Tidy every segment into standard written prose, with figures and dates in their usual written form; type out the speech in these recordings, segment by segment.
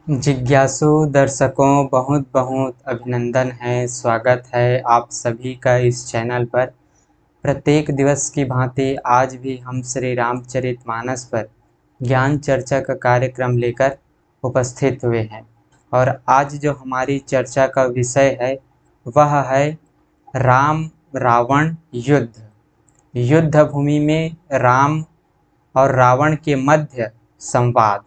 जिज्ञासु दर्शकों बहुत बहुत अभिनंदन है, स्वागत है आप सभी का इस चैनल पर। प्रत्येक दिवस की भांति आज भी हम श्री रामचरितमानस पर ज्ञान चर्चा का कार्यक्रम लेकर उपस्थित हुए हैं और आज जो हमारी चर्चा का विषय है वह है राम रावण युद्ध। युद्ध भूमि में राम और रावण के मध्य संवाद।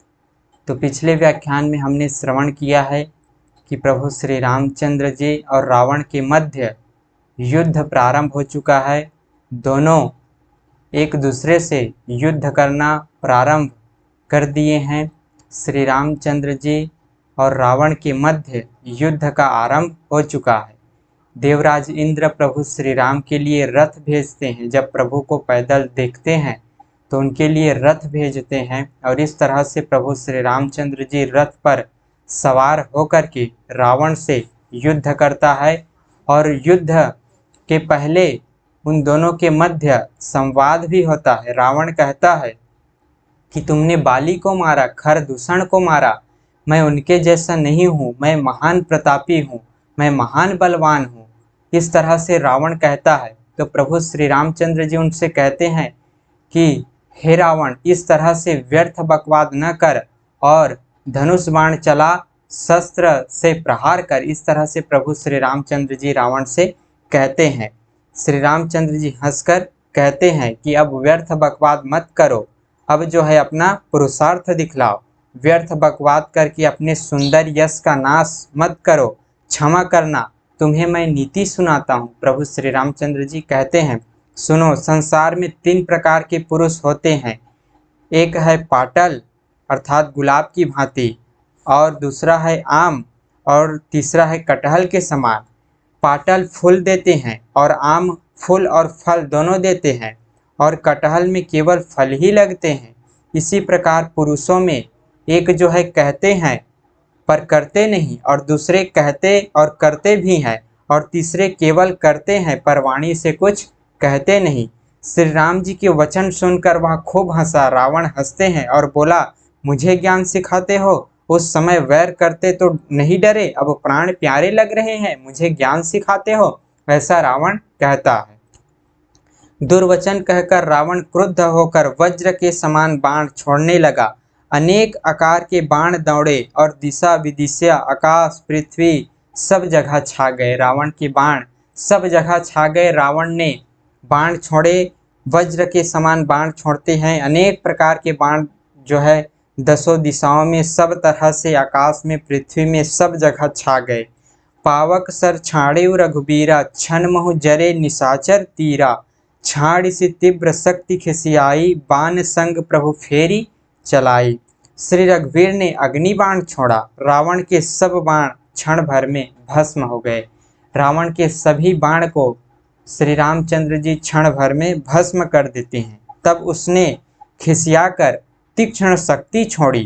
तो पिछले व्याख्यान में हमने श्रवण किया है कि प्रभु श्री रामचंद्र जी और रावण के मध्य युद्ध प्रारंभ हो चुका है। दोनों एक दूसरे से युद्ध करना प्रारंभ कर दिए हैं। श्री रामचंद्र जी और रावण के मध्य युद्ध का आरंभ हो चुका है। देवराज इंद्र प्रभु श्री राम के लिए रथ भेजते हैं। जब प्रभु को पैदल देखते हैं तो उनके लिए रथ भेजते हैं और इस तरह से प्रभु श्री रामचंद्र जी रथ पर सवार होकर के रावण से युद्ध करता है। और युद्ध के पहले उन दोनों के मध्य संवाद भी होता है। रावण कहता है कि तुमने बाली को मारा, खरदूषण को मारा, मैं उनके जैसा नहीं हूँ, मैं महान प्रतापी हूँ, मैं महान बलवान हूँ। इस तरह से रावण कहता है। तो प्रभु श्री रामचंद्र जी उनसे कहते हैं कि हे रावण, इस तरह से व्यर्थ बकवाद न कर और धनुष बाण चला, शस्त्र से प्रहार कर। इस तरह से प्रभु श्री रामचंद्र जी रावण से कहते हैं। श्री रामचंद्र जी हंसकर कहते हैं कि अब व्यर्थ बकवाद मत करो, अब जो है अपना पुरुषार्थ दिखलाओ। व्यर्थ बकवाद करके अपने सुंदर यश का नाश मत करो, क्षमा करना, तुम्हें मैं नीति सुनाता हूँ। प्रभु श्री रामचंद्र जी कहते हैं, सुनो, संसार में 3 प्रकार के पुरुष होते हैं। एक है पाटल अर्थात गुलाब की भांति, और दूसरा है आम, और तीसरा है कटहल के समान। पाटल फूल देते हैं और आम फूल और फल दोनों देते हैं, और कटहल में केवल फल ही लगते हैं। इसी प्रकार पुरुषों में एक जो है कहते हैं पर करते नहीं, और दूसरे कहते और करते भी हैं, और तीसरे केवल करते हैं पर वाणी से कुछ कहते नहीं। श्री राम जी के वचन सुनकर वह खूब हंसा। रावण हंसते हैं और बोला, मुझे ज्ञान सिखाते हो? उस समय वैर करते तो नहीं डरे, अब प्राण प्यारे लग रहे हैं, मुझे ज्ञान सिखाते हो? ऐसा रावण कहता है। दुर्वचन कहकर रावण क्रुद्ध होकर वज्र के समान बाण छोड़ने लगा। अनेक आकार के बाण दौड़े और दिशा विदिशा, आकाश, पृथ्वी सब जगह छा गए। रावण के बाण सब जगह छा गए। रावण ने बाण छोड़े, वज्र के समान बाण छोड़ते हैं। अनेक प्रकार के बाण जो है 10 दिशाओं में, सब तरह से, आकाश में, पृथ्वी में, सब जगह छा गए। पावक सर छाड़े रघुबीरा, छन महु जरे निशाचर तीरा, छाड़ सी तीव्र शक्ति खिसियाई, बाण संग प्रभु फेरी चलाई। श्री रघुवीर ने अग्नि बाण छोड़ा। रावण के सब बाण क्षण भर में भस्म हो गए। रावण के सभी बाण को श्री रामचंद्र जी क्षण भर में भस्म कर देते हैं। तब उसने खिसियाकर तीक्ष्ण शक्ति छोड़ी,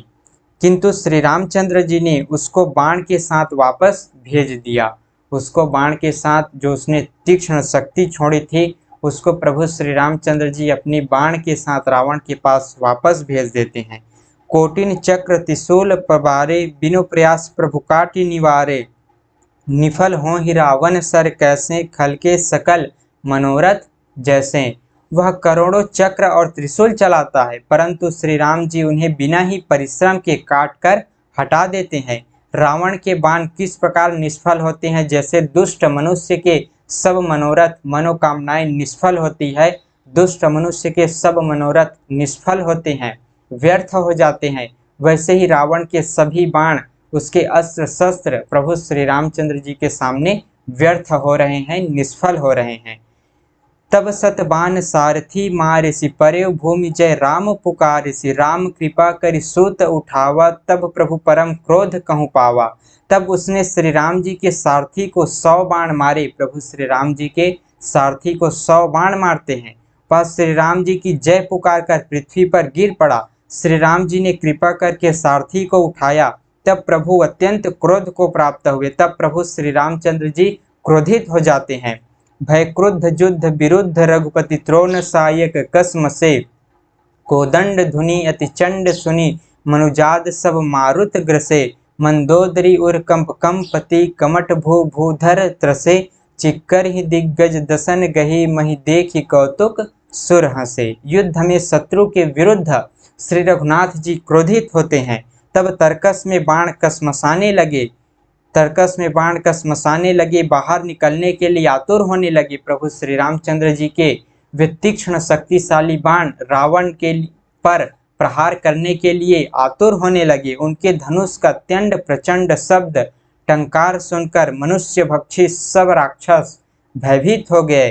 किंतु श्री रामचंद्र जी ने उसको बाण के साथ वापस भेज दिया। उसको बाण के साथ जो उसने तीक्ष्ण शक्ति छोड़ी थी, उसको प्रभु श्री रामचंद्र जी अपनी बाण के साथ रावण के पास वापस भेज देते हैं। कोटिन चक्र त्रिशूल प्रबारे, बिनु प्रयास प्रभु काटि निवारे, निफल हो ही रावण सर कैसे, खल के सकल मनोरथ जैसे। वह करोड़ों चक्र और त्रिशूल चलाता है, परंतु श्री राम जी उन्हें बिना ही परिश्रम के काट कर हटा देते हैं। रावण के बाण किस प्रकार निष्फल होते हैं? जैसे दुष्ट मनुष्य के सब मनोरथ, मनोकामनाएं निष्फल होती है, दुष्ट मनुष्य के सब मनोरथ निष्फल होते हैं, व्यर्थ हो जाते हैं, वैसे ही रावण के सभी बाण, उसके अस्त्र शस्त्र प्रभु श्री रामचंद्र जी के सामने व्यर्थ हो रहे हैं, निष्फल हो रहे हैं। तब सतबान सारथी मारिसि, परेव भूमि जय राम पुकारिसि, राम कृपा करि सूत उठावा, तब प्रभु परम क्रोध कहूँ पावा। तब उसने श्री राम जी के सारथी को 100 बाण मारे। प्रभु श्री राम जी के सारथी को 100 बाण मारते हैं। वह श्री राम जी की जय पुकार कर पृथ्वी पर गिर पड़ा। श्री राम जी ने कृपा करके सारथी को उठाया। तब प्रभु अत्यंत क्रोध को प्राप्त हुए। तब प्रभु श्री रामचंद्र जी क्रोधित हो जाते हैं। भय क्रुद्ध युद्ध विरुद्ध रघुपति, त्रोण सायक कसम से, कोदंड धुनि अति चंड सुनि, मनुजाद सब मारुत ग्रसे, मंदोदरी उर कंप कंपति कमट भू भूधर त्रसे चिक्कर ही दिग्गज दसन गही मही देखी कौतुक सुर हंसे। युद्ध में शत्रु के विरुद्ध श्री रघुनाथ जी क्रोधित होते हैं। तब तर्कस में बाण कसमसाने लगे, बाहर निकलने के लिए आतुर होने लगे। प्रभु श्री रामचंद्र जी के वितीक्ष्ण शक्तिशाली बाण रावण के पर प्रहार करने के लिए आतुर होने लगे। उनके धनुष का त्यंड प्रचंड शब्द टंकार सुनकर मनुष्य भक्षी सब राक्षस भयभीत हो गए।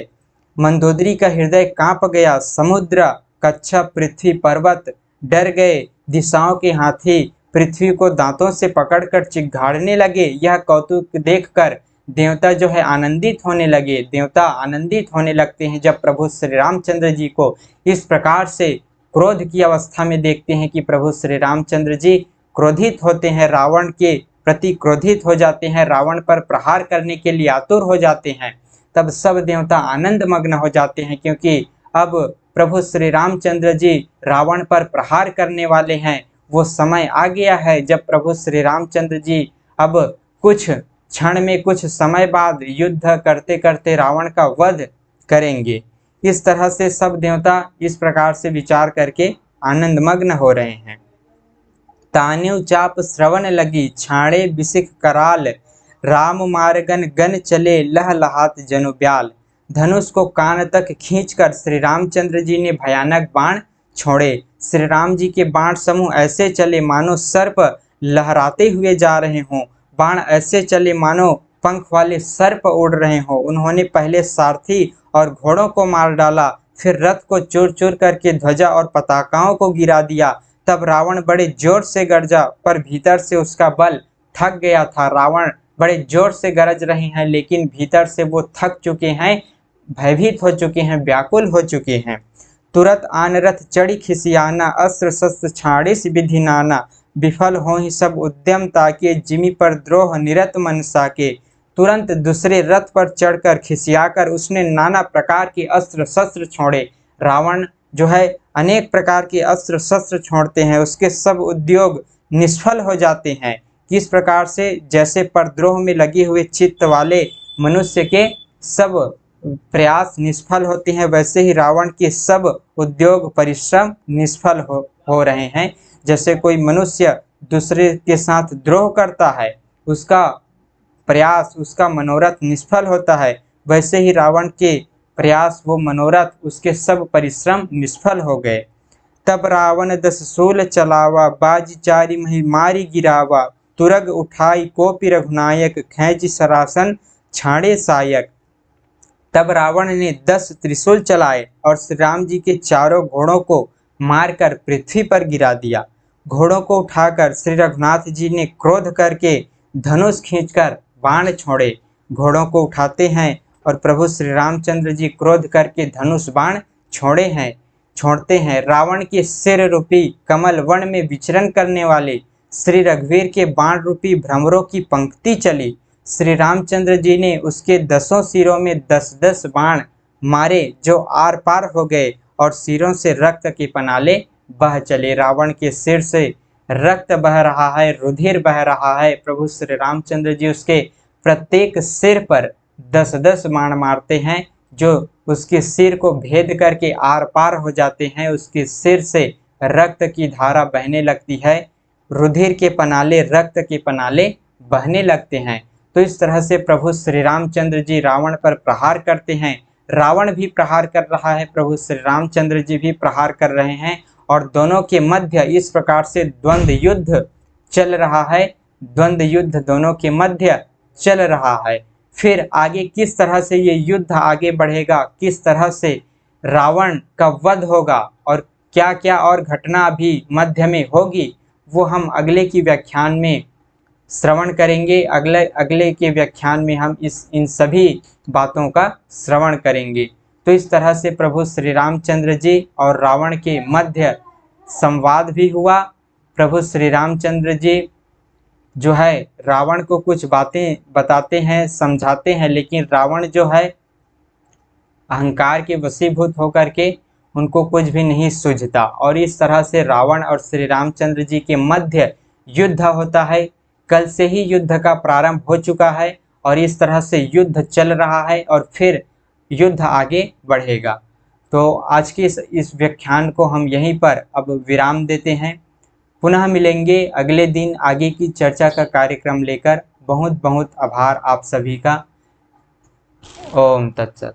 मंदोदरी का हृदय कांप गया। समुद्र, कच्छप, पृथ्वी, पर्वत डर गए। दिशाओं के हाथी पृथ्वी को दांतों से पकड़कर चिघाड़ने लगे। यह कौतुक देखकर देवता जो है आनंदित होने लगे। देवता आनंदित होने लगते हैं जब प्रभु श्री रामचंद्र जी को इस प्रकार से क्रोध की अवस्था में देखते हैं कि प्रभु श्री रामचंद्र जी क्रोधित होते हैं, रावण के प्रति क्रोधित हो जाते हैं, रावण पर प्रहार करने के लिए आतुर हो जाते हैं। तब सब देवता आनंद मग्न हो जाते हैं, क्योंकि अब प्रभु श्री रामचंद्र जी रावण पर प्रहार करने वाले हैं। वो समय आ गया है जब प्रभु श्री रामचंद्र जी अब कुछ क्षण में, कुछ समय बाद युद्ध करते करते रावण का वध करेंगे। इस तरह से सब देवता इस प्रकार से विचार करके आनंदमग्न हो रहे हैं। तान्यु चाप श्रवण लगी छाड़े बिसिख कराल, राम मार्गन गन चले लह लहात जनु ब्याल। धनुष को कान तक खींचकर श्री रामचंद्र जी ने भयानक बाण छोड़े। श्री राम जी के बाण समूह ऐसे चले मानो सर्प लहराते हुए जा रहे हों। बाण ऐसे चले मानो पंख वाले सर्प उड़ रहे हों। उन्होंने पहले सारथी और घोड़ों को मार डाला, फिर रथ को चूर चूर करके ध्वजा और पताकाओं को गिरा दिया। तब रावण बड़े जोर से गरजा, पर भीतर से उसका बल थक गया था। रावण बड़े जोर से गरज रहे हैं, लेकिन भीतर से वो थक चुके हैं, भयभीत हो चुके हैं, व्याकुल हो चुके हैं। तुरत आन रथ चढ़ी खिसियाना, अस्त्र शस्त्र छाड़िस विधि नाना। विफल हो ही सब उद्यम ताके, जिमि पर द्रोह निरत मनसा के। तुरंत दूसरे रथ पर चढ़कर खिसियाकर उसने नाना प्रकार के अस्त्र शस्त्र छोड़े। रावण जो है अनेक प्रकार के अस्त्र शस्त्र छोड़ते हैं, उसके सब उद्योग निष्फल हो जाते हैं। किस प्रकार से, जैसे परद्रोह में लगे हुए चित्त वाले मनुष्य के सब प्रयास निष्फल होते हैं, वैसे ही रावण के सब उद्योग परिश्रम निष्फल हो रहे हैं। जैसे कोई मनुष्य दूसरे के साथ द्रोह करता है, उसका प्रयास, उसका मनोरथ निष्फल होता है, वैसे ही रावण के प्रयास, वो मनोरथ, उसके सब परिश्रम निष्फल हो गए। तब रावण 10 शूल चलावा, बाजी चारि मही मारी गिरावा। तुरग उठाई कोपि रघुनायक, खैंची सरासन छाड़े सायक। तब रावण ने 10 त्रिशूल चलाए और श्री राम जी के चारों घोड़ों को मारकर पृथ्वी पर गिरा दिया। घोड़ों को उठाकर श्री रघुनाथ जी ने क्रोध करके धनुष खींचकर बाण छोड़े। घोड़ों को उठाते हैं और प्रभु श्री रामचंद्र जी क्रोध करके धनुष बाण छोड़ते हैं। रावण के सिर रूपी कमल वन में विचरण करने वाले श्री रघुवीर के बाण रूपी भ्रमरों की पंक्ति चली। श्री रामचंद्र जी ने उसके 10 सिरों में 10-10 बाण मारे, जो आर पार हो गए और सिरों से रक्त के पनाले बह चले। रावण के सिर से रक्त बह रहा है, रुधिर बह रहा है। प्रभु श्री रामचंद्र जी उसके प्रत्येक सिर पर 10-10 बाण मारते हैं, जो उसके सिर को भेद करके आर पार हो जाते हैं। उसके सिर से रक्त की धारा बहने लगती है, रुधिर के पनाले, रक्त के पनाले बहने लगते हैं। तो इस तरह से प्रभु श्री रामचंद्र जी रावण पर प्रहार करते हैं। रावण भी प्रहार कर रहा है, प्रभु श्री रामचंद्र जी भी प्रहार कर रहे हैं, और दोनों के मध्य इस प्रकार से द्वंद्व युद्ध चल रहा है। द्वंद्व युद्ध दोनों के मध्य चल रहा है। फिर आगे किस तरह से ये युद्ध आगे बढ़ेगा, किस तरह से रावण का वध होगा और क्या क्या और घटना भी मध्य में होगी, वो हम अगले की व्याख्यान में श्रवण करेंगे। अगले के व्याख्यान में हम इन सभी बातों का श्रवण करेंगे। तो इस तरह से प्रभु श्री रामचंद्र जी और रावण के मध्य संवाद भी हुआ। प्रभु श्री रामचंद्र जी जो है रावण को कुछ बातें बताते हैं, समझाते हैं, लेकिन रावण जो है अहंकार के वशीभूत होकर के उनको कुछ भी नहीं सूझता, और इस तरह से रावण और श्री रामचंद्र जी के मध्य युद्ध होता है। कल से ही युद्ध का प्रारंभ हो चुका है और इस तरह से युद्ध चल रहा है और फिर युद्ध आगे बढ़ेगा। तो आज के इस व्याख्यान को हम यहीं पर अब विराम देते हैं। पुनः मिलेंगे अगले दिन आगे की चर्चा का कार्यक्रम लेकर। बहुत बहुत आभार आप सभी का। ओम तत्सत।